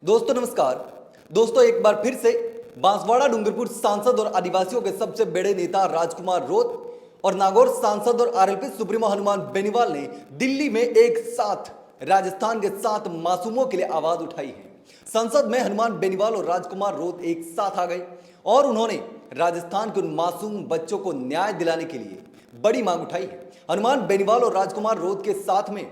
दोस्तों नमस्कार। दोस्तों एक बार फिर से बांसवाड़ा डूंगरपुर सांसद और आदिवासियों के सबसे बड़े नेता राजकुमार रोत और नागौर सांसद और आरएलपी सुप्रीमो हनुमान बेनीवाल ने दिल्ली में एक साथ राजस्थान के 7 मासूमों के लिए आवाज उठाई है। संसद में हनुमान बेनीवाल और राजकुमार रोत एक साथ आ गए और उन्होंने राजस्थान के उन मासूम बच्चों को न्याय दिलाने के लिए बड़ी मांग उठाई है। हनुमान बेनीवाल और राजकुमार रोत के साथ में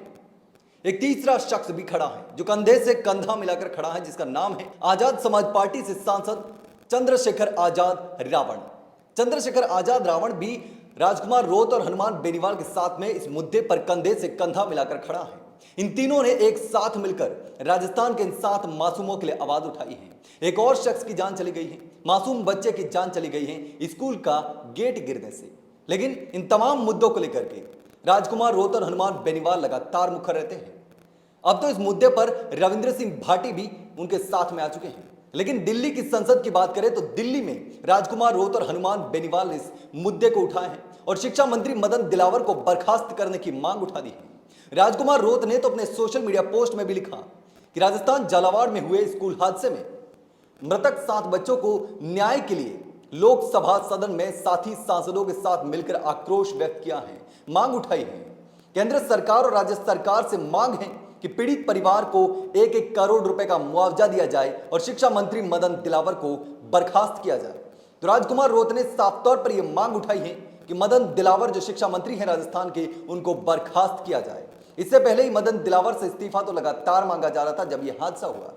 एक तीसरा शख्स भी खड़ा है जो कंधे से कंधा मिलाकर खड़ा है, जिसका नाम है आजाद समाज पार्टी से सांसद चंद्रशेखर आजाद रावण। चंद्रशेखर आजाद रावण भी राजकुमार रोत और हनुमान बेनीवाल के साथ में इस मुद्दे पर कंधे से कंधा मिलाकर खड़ा है। इन तीनों ने एक साथ मिलकर राजस्थान के इन 7 मासूमों के लिए आवाज उठाई है। एक और शख्स की जान चली गई है, मासूम बच्चे की जान चली गई है स्कूल का गेट गिरने से। लेकिन इन तमाम मुद्दों को लेकर के राजकुमार रोत और हनुमान बेनीवाल लगातार मुखर रहते हैं। अब तो इस मुद्दे पर रविंद्र सिंह भाटी भी उनके साथ में आ चुके हैं। लेकिन दिल्ली की संसद की बात करें तो दिल्ली में राजकुमार रोत और हनुमान बेनीवाल ने इस मुद्दे को उठाए हैं और शिक्षा मंत्री मदन दिलावर को बर्खास्त करने की मांग उठा दी है। राजकुमार रोत ने तो अपने सोशल मीडिया पोस्ट में भी लिखा कि राजस्थान झालावाड़ में हुए स्कूल हादसे में मृतक 7 बच्चों को न्याय के लिए लोकसभा सदन में साथी सांसदों के साथ मिलकर आक्रोश व्यक्त किया है, मांग उठाई है। केंद्र सरकार और राज्य सरकार से मांग है कि पीड़ित परिवार को 1-1 करोड़ रुपए का मुआवजा दिया जाए और शिक्षा मंत्री मदन दिलावर को बर्खास्त किया जाए। तो राजकुमार रोत ने साफ तौर पर यह मांग उठाई है कि मदन दिलावर जो शिक्षा मंत्री हैं राजस्थान के, उनको बर्खास्त किया जाए। इससे पहले ही मदन दिलावर से इस्तीफा तो लगातार मांगा जा रहा था जब यह हादसा हुआ,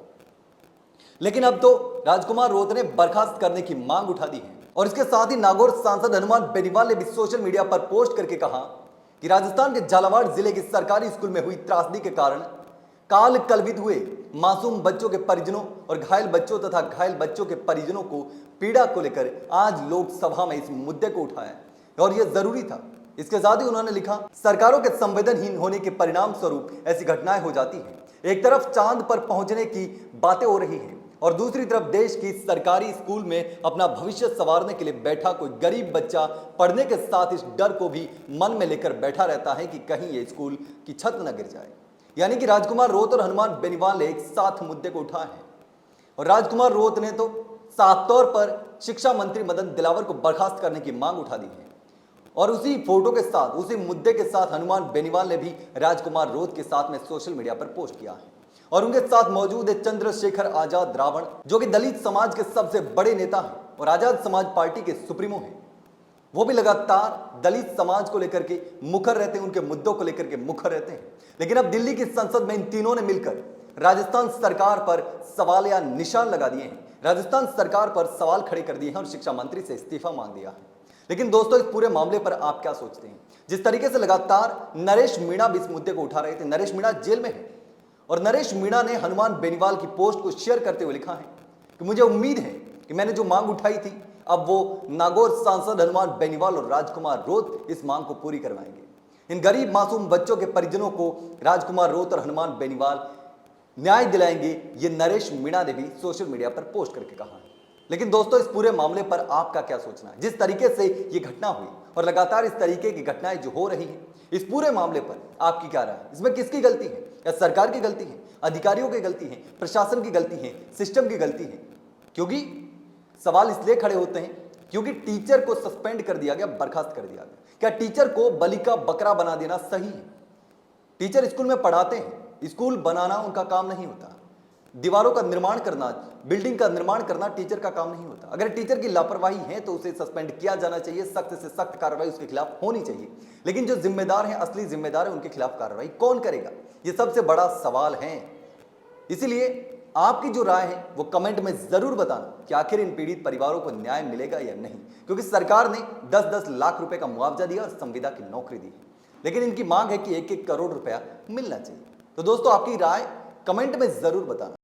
लेकिन अब तो राजकुमार रोत ने बर्खास्त करने की मांग उठा दी है। और इसके साथ ही नागौर सांसद हनुमान बेनीवाल ने भी सोशल मीडिया पर पोस्ट करके कहा कि राजस्थान के झालावाड़ जिले के सरकारी स्कूल में हुई त्रासदी के कारण काल कलविद हुए मासूम बच्चों के परिजनों और घायल बच्चों तथा घायल बच्चों के परिजनों को पीड़ा को लेकर आज लोकसभा में इस मुद्दे को उठाया और यह जरूरी था। इसके साथ ही उन्होंने लिखा, सरकारों के संवेदनहीन होने के परिणाम स्वरूप ऐसी घटनाएं हो जाती हैं। एक तरफ चांद पर पहुंचने की बातें हो रही हैं और दूसरी तरफ देश की सरकारी स्कूल में अपना भविष्य संवारने के लिए बैठा कोई गरीब बच्चा पढ़ने के साथ इस डर को भी मन में लेकर बैठा रहता है कि कहीं ये स्कूल की छत न गिर जाए। यानी कि राजकुमार रोत और हनुमान बेनीवाल ने एक साथ मुद्दे को उठाया है और राजकुमार रोत ने तो साफ तौर पर शिक्षा मंत्री मदन दिलावर को बर्खास्त करने की मांग उठा दी है और उसी फोटो के साथ, उसी मुद्दे के साथ हनुमान बेनीवाल ने भी राजकुमार रोत के साथ में सोशल मीडिया पर पोस्ट किया है। और उनके साथ मौजूद है चंद्रशेखर आजाद रावण, जो कि दलित समाज के सबसे बड़े नेता हैं और आजाद समाज पार्टी के सुप्रीमो हैं। वो भी लगातार दलित समाज को लेकर के मुखर रहते हैं, उनके मुद्दों को लेकर के मुखर रहते हैं। लेकिन अब दिल्ली की संसद में इन तीनों ने मिलकर राजस्थान सरकार पर सवाल या निशान लगा दिए हैं, राजस्थान सरकार पर सवाल खड़े कर दिए हैं और शिक्षा मंत्री से इस्तीफा मांग दिया है। लेकिन दोस्तों इस पूरे मामले पर आप क्या सोचते हैं? जिस तरीके से लगातार नरेश मीणा भी इस मुद्दे को उठा रहे थे, नरेश मीणा जेल में है और नरेश मीणा ने हनुमान बेनीवाल की पोस्ट को शेयर करते हुए लिखा है कि मुझे उम्मीद है कि मैंने जो मांग उठाई थी अब वो नागौर सांसद हनुमान बेनीवाल और राजकुमार रोत इस मांग को पूरी करवाएंगे। इन गरीब मासूम बच्चों के परिजनों को राजकुमार रोत और हनुमान बेनीवाल न्याय दिलाएंगे, ये नरेश मीणा ने भी सोशल मीडिया पर पोस्ट करके कहा है। लेकिन दोस्तों इस पूरे मामले पर आपका क्या सोचना है? जिस तरीके से ये घटना हुई और लगातार इस तरीके की घटनाएं जो हो रही हैं, इस पूरे मामले पर आपकी क्या राय है? इसमें किसकी गलती है? या सरकार की गलती है, अधिकारियों की गलती है, प्रशासन की गलती है, सिस्टम की गलती है? क्योंकि सवाल इसलिए खड़े होते हैं क्योंकि टीचर को सस्पेंड कर दिया गया, बर्खास्त कर दिया गया। क्या टीचर को बलि का बकरा बना देना सही है? टीचर स्कूल में पढ़ाते हैं, स्कूल बनाना उनका काम नहीं होता। दीवारों का निर्माण करना, बिल्डिंग का निर्माण करना टीचर का काम नहीं होता। अगर टीचर की लापरवाही है तो उसे सस्पेंड किया जाना चाहिए, सख्त से सख्त कार्रवाई उसके खिलाफ होनी चाहिए। लेकिन जो जिम्मेदार हैं, असली जिम्मेदार है, उनके खिलाफ कार्रवाई कौन करेगा? ये सबसे बड़ा सवाल है। इसीलिए आपकी जो राय है वो कमेंट में जरूर बताना कि आखिर इन पीड़ित परिवारों को न्याय मिलेगा या नहीं, क्योंकि सरकार ने 10-10 लाख रुपए का मुआवजा दिया और संविदा की नौकरी दी, लेकिन इनकी मांग है कि 1-1 करोड़ रुपया मिलना चाहिए। तो दोस्तों आपकी राय कमेंट में जरूर बताना।